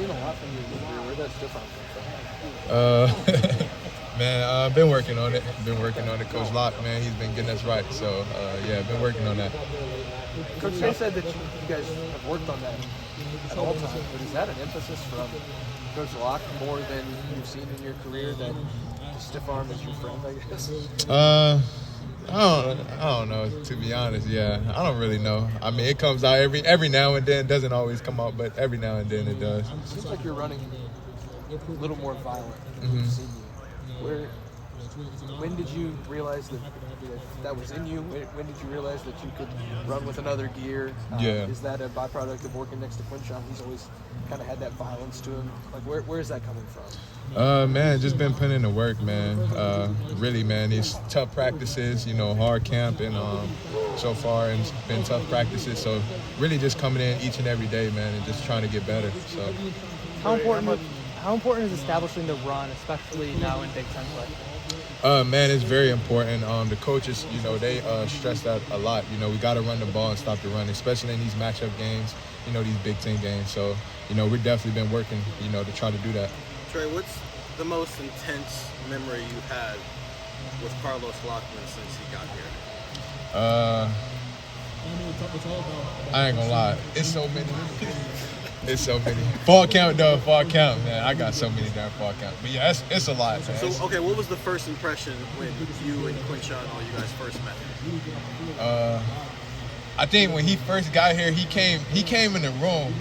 seen a lot from you. Where that stiff arm come from? Man, I've been working on it. Coach Locke, man, he's been getting us right. So, yeah, I've been working on that. Coach Jay said that you guys have worked on that at all times, but is that an emphasis from Coach Locke more than you've seen in your career, that the stiff arm is your friend, I guess? I don't know, to be honest. Yeah, I don't really know. I mean, it comes out every now and then. It doesn't always come out, but every now and then it does. It seems like you're running a little more violent than we've seen you. When did you realize that was in you? When did you realize that you could run with another gear? Yeah. Is that a byproduct of working next to Quinshon? He's always kind of had that violence to him. Like, where is that coming from? Man, just been putting in the work, man. Really, man, these tough practices, hard camp, and so far, and it's been tough practices. So really just coming in each and every day, man, and just trying to get better. So How important is establishing the run, especially now in Big Ten play? Man, it's very important. The coaches, they stress that a lot. We got to run the ball and stop the run, especially in these matchup games, these Big Ten games. So, we've definitely been working, to try to do that. Trey, what's the most intense memory you had with Carlos Lockman since he got here? I ain't gonna lie. It's so many. It's so many. Fall count, man. I got so many damn fall count. But yeah, it's a lot, man. So, okay, what was the first impression when you and Quinshon, you guys first met? I think when he first got here, he came in the room,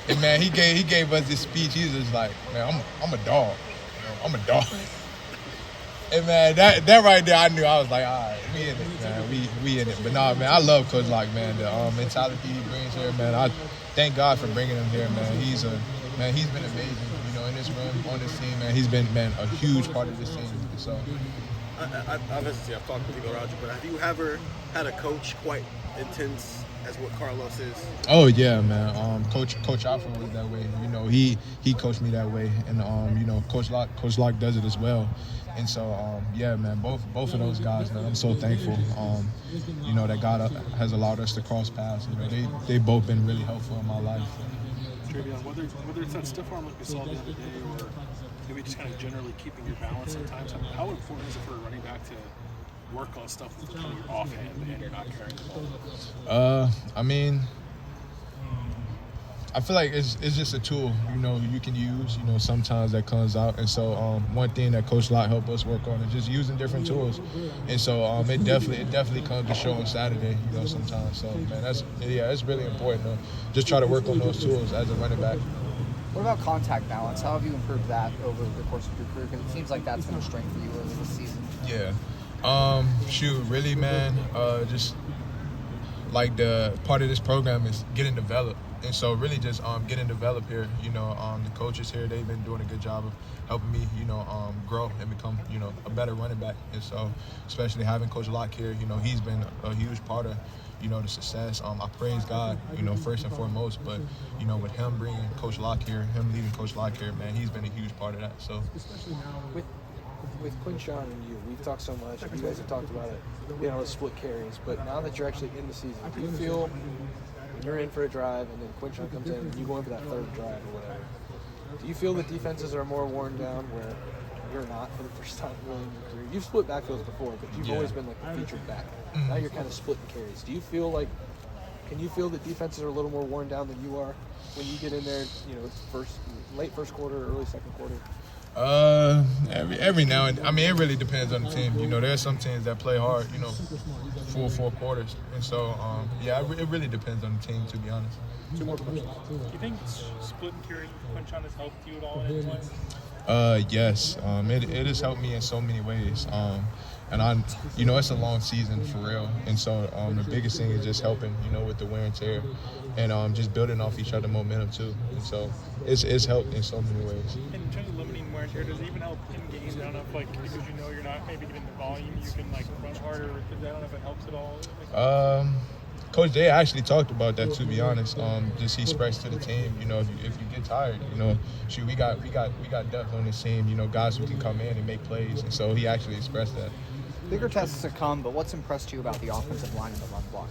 and man, he gave us this speech. He was just like, man, I'm a dog. I'm a dog. And man, that right there, I knew. I was like, all right, we in it, man. We in it. But nah, man, I love Coach Locke, man. The mentality he brings here, man. I thank God for bringing him here, man. He's been amazing, in this room, on this team, man. He's been, man, a huge part of this team. So, Obviously, I've talked with you, Roger, but have you ever had a coach quite intense as what Carlos is? Oh yeah, man. Coach Alfred was that way. He coached me that way, and Coach Locke does it as well. And so, yeah, man, both of those guys, man, I'm so thankful, that God has allowed us to cross paths. They both been really helpful in my life. TreVeyon, whether it's that stiff arm like we saw the other day, or maybe just kind of generally keeping your balance sometimes, how important is it for a running back to work on stuff with kind of your offhand and you're not carrying the ball? I mean, I feel like it's just a tool, you can use, sometimes that comes out. And so one thing that Coach Locke helped us work on is just using different tools. And so it definitely comes to show on Saturday, sometimes. So, man, it's really important to just try to work on those tools as a running back. What about contact balance? How have you improved that over the course of your career? Because it seems like that's been a strength for you early this season. Yeah. Really, man, just like the part of this program is getting developed. And so really just getting developed here, the coaches here, they've been doing a good job of helping me, grow and become, a better running back. And so especially having Coach Locke here, he's been a huge part of, the success. I praise God, first and foremost, but, with him bringing Coach Locke here, him leading Coach Locke here, man, he's been a huge part of that. So With Quinshon and you, we've talked so much, and you guys have talked about it, being able to split carries, but now that you're actually in the season, do you feel when you're in for a drive and then Quinshon comes in and you go in for that third drive or whatever, do you feel that defenses are more worn down where you're not for the first time really in your career? You've split backfields before, but you've always been like the featured back. Now you're kind of splitting carries. Do you feel like, can you feel that defenses are a little more worn down than you are when you get in there, late first quarter, early second quarter? Every now and I mean, it really depends on the team. There's some teams that play hard, full 4 quarters, and so it really depends on the team, to be honest. Two more questions. Do you think splitting carries with Quinshon has helped you at all in play? Yes, it has helped me in so many ways. And it's a long season for real. And so the biggest thing is just helping, with the wear and tear, and just building off each other momentum too. And so it's helped in so many ways. In terms of limiting wear and tear, does it even help in games? I don't know if because you're not maybe getting the volume, you can run harder. I don't know if it helps at all. Coach Jay actually talked about that, to be honest. Just he expressed to the team, if you get tired, we got depth on this team, guys who can come in and make plays, and so he actually expressed that. Bigger tests to come, but what's impressed you about the offensive line and the run block?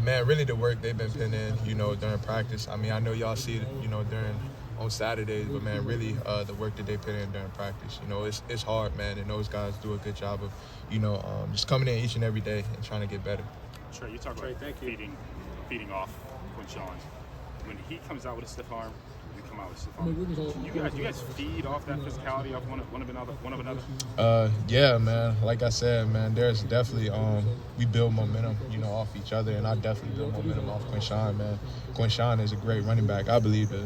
Man, really the work they've been putting in, during practice. I mean, I know y'all see it, on Saturdays, but man, really the work that they put in during practice. It's hard, man, and those guys do a good job of, just coming in each and every day and trying to get better. Trey, you talk about feeding off Quinshon. When he comes out with a stiff arm, you come out with a stiff arm. You guys feed off that physicality off one of another? Yeah, man. Like I said, man, there's definitely we build momentum, off each other, and I definitely build momentum off Quinshon, man. Quinshon is a great running back. I believe the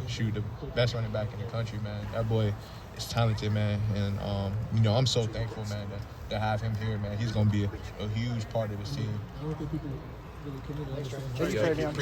best running back in the country, man. That boy is talented, man, and I'm so thankful, man, to have him here, man. He's gonna be a huge part of this team. Thank you, TreVeyon.